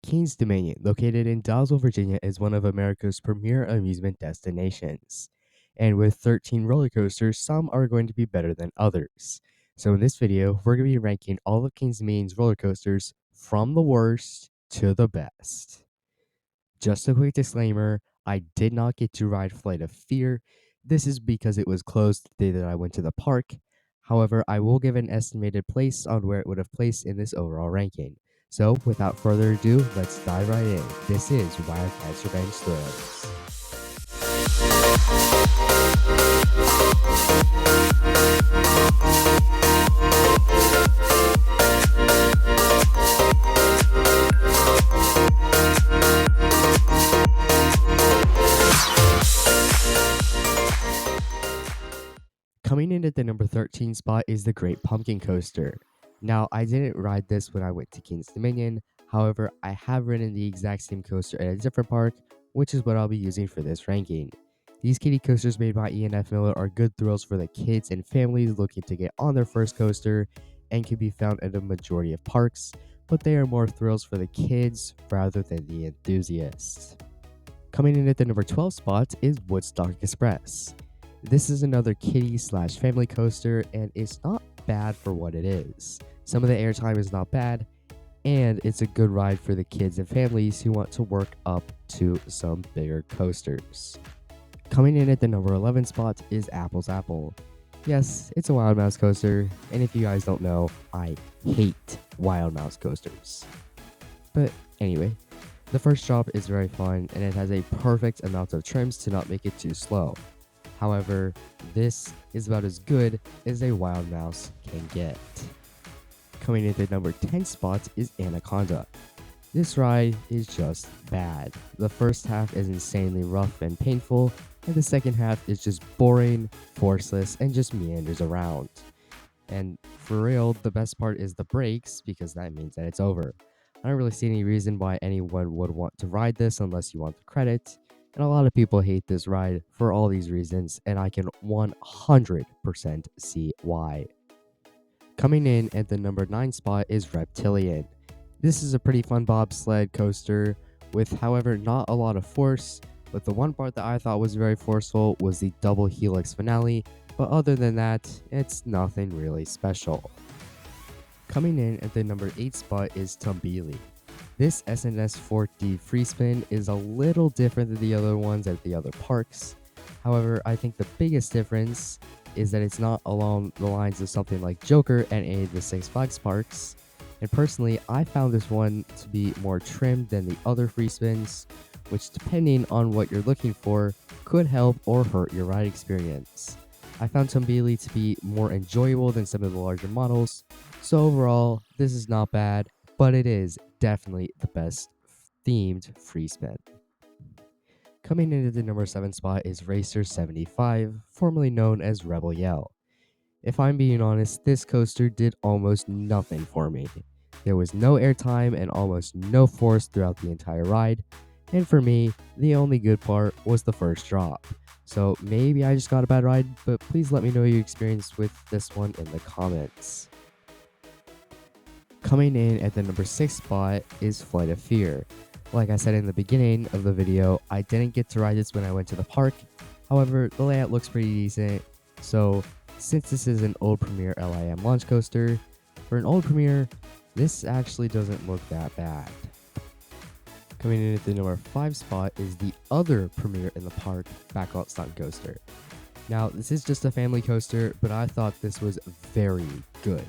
Kings Dominion, located in Dawsville, Virginia, is one of America's premier amusement destinations. And with 13 roller coasters, some are going to be better than others. So in this video, we're going to be ranking all of Kings Dominion's roller coasters from the worst to the best. Just a quick disclaimer, I did not get to ride Flight of Fear. This is because it was closed the day that I went to the park. However, I will give an estimated place on where it would have placed in this overall ranking. So, without further ado, let's dive right in. This is Wildcat's Revenge Thrills. Coming in at the number 13 spot is the Great Pumpkin Coaster. Now, I didn't ride this when I went to Kings Dominion. However, I have ridden the exact same coaster at a different park, which is what I'll be using for this ranking. These kiddie coasters made by E&F Miller are good thrills for the kids and families looking to get on their first coaster and can be found at a majority of parks, but they are more thrills for the kids rather than the enthusiasts. Coming in at the number 12 spot is Woodstock Express. This is another kiddie/family coaster, and it's not bad for what it is. Some of the airtime is not bad, and it's a good ride for the kids and families who want to work up to some bigger coasters. Coming in at the number 11 spot is Apple's Apple. Yes, it's a Wild Mouse coaster, and if you guys don't know, I hate Wild Mouse coasters. But anyway, the first drop is very fun, and it has a perfect amount of trims to not make it too slow. However, this is about as good as a Wild Mouse can get. Coming in at the number 10 spot is Anaconda. This ride is just bad. The first half is insanely rough and painful, and the second half is just boring, forceless, and just meanders around. And for real, the best part is the brakes, because that means that it's over. I don't really see any reason why anyone would want to ride this unless you want the credit. And a lot of people hate this ride for all these reasons, and I can 100% see why. Coming in at the number 9 spot is Reptilian. This is a pretty fun bobsled coaster with, however, not a lot of force, but the one part that I thought was very forceful was the double helix finale, but other than that, it's nothing really special. Coming in at the number 8 spot is Tumbili. This SNS 4D free spin is a little different than the other ones at the other parks. However, I think the biggest difference is that it's not along the lines of something like Joker at any of the Six Flags parks. And personally, I found this one to be more trimmed than the other free spins, which depending on what you're looking for, could help or hurt your ride experience. I found Tumbili to be more enjoyable than some of the larger models, so overall, this is not bad, but it is definitely the best themed free spin. Coming into the number 7 spot is Racer 75, formerly known as Rebel Yell. If I'm being honest, this coaster did almost nothing for me. There was no airtime and almost no force throughout the entire ride, and for me, the only good part was the first drop. So maybe I just got a bad ride, but please let me know your experience with this one in the comments. Coming in at the number 6 spot is Flight of Fear. Like I said in the beginning of the video, I didn't get to ride this when I went to the park. However, the layout looks pretty decent. So since this is an old Premier LIM launch coaster, for an old Premier, this actually doesn't look that bad. Coming in at the number 5 spot is the other Premier in the park, Backlot Stunt Coaster. Now, this is just a family coaster, but I thought this was very good.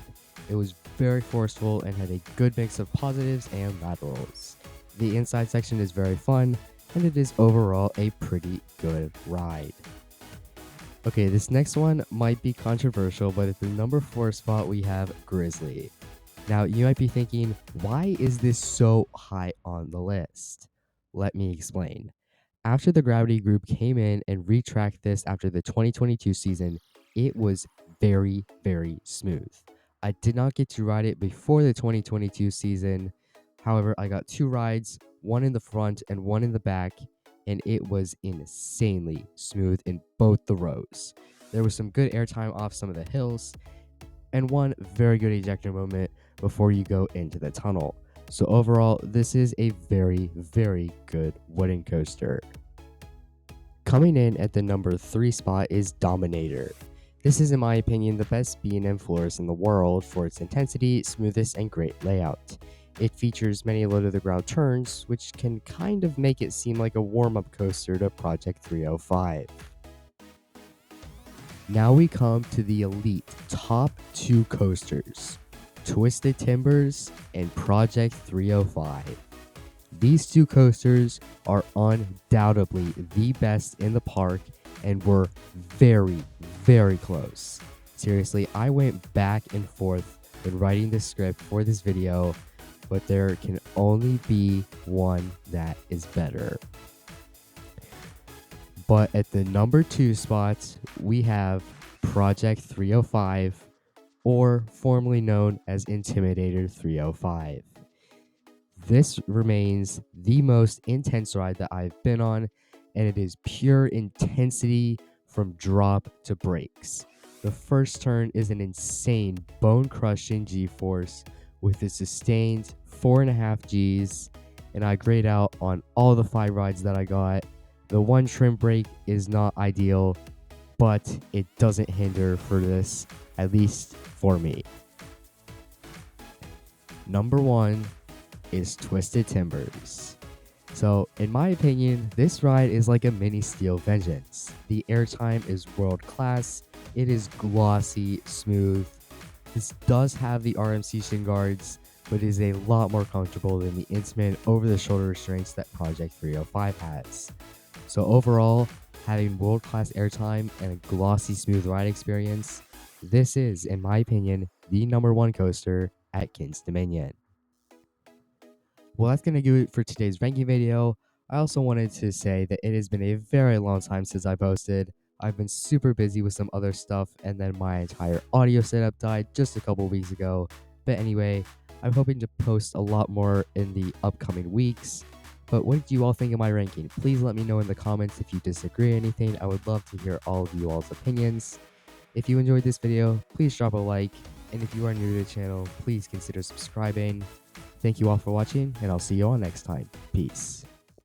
It was very forceful and had a good mix of positives and laterals. The inside section is very fun, and it is overall a pretty good ride. Okay, this next one might be controversial, but at the number 4 spot we have Grizzly. Now, you might be thinking, why is this so high on the list? Let me explain. After the Gravity Group came in and retracked this after the 2022 season, it was very, very smooth. I did not get to ride it before the 2022 season. However, I got 2 rides, one in the front and one in the back, and it was insanely smooth in both the rows. There was some good airtime off some of the hills, and one very good ejector moment before you go into the tunnel. So overall, this is a very, very good wooden coaster. Coming in at the number 3 spot is Dominator. This is in my opinion the best B&M floors in the world for its intensity, smoothness, and great layout. It features many low to the ground turns, which can kind of make it seem like a warm-up coaster to Project 305. Now we come to the elite top 2 coasters, Twisted Timbers and Project 305. These 2 coasters are undoubtedly the best in the park and were very, very close. Seriously, I went back and forth when writing the script for this video, but there can only be one that is better. But at the number 2 spot, we have Project 305, or formerly known as Intimidator 305. This remains the most intense ride that I've been on, and it is pure intensity from drop to brakes. The first turn is an insane bone-crushing G-force with a sustained 4.5 Gs, and I grade out on all the 5 rides that I got. The one trim brake is not ideal, but it doesn't hinder for this, at least for me. Number 1 is Twisted Timbers. So, in my opinion, this ride is like a mini Steel Vengeance. The airtime is world class, it is glossy, smooth. This does have the RMC shin guards, but is a lot more comfortable than the intimate over-the-shoulder restraints that Project 305 has. So overall, having world-class airtime and a glossy, smooth ride experience, this is, in my opinion, the number 1 coaster at Kings Dominion. Well, that's going to do it for today's ranking video. I also wanted to say that it has been a very long time since I posted. I've been super busy with some other stuff, and then my entire audio setup died just a couple weeks ago. But anyway, I'm hoping to post a lot more in the upcoming weeks. But what did you all think of my ranking? Please let me know in the comments if you disagree or anything. I would love to hear all of you all's opinions. If you enjoyed this video, please drop a like. And if you are new to the channel, please consider subscribing. Thank you all for watching, and I'll see you all next time. Peace.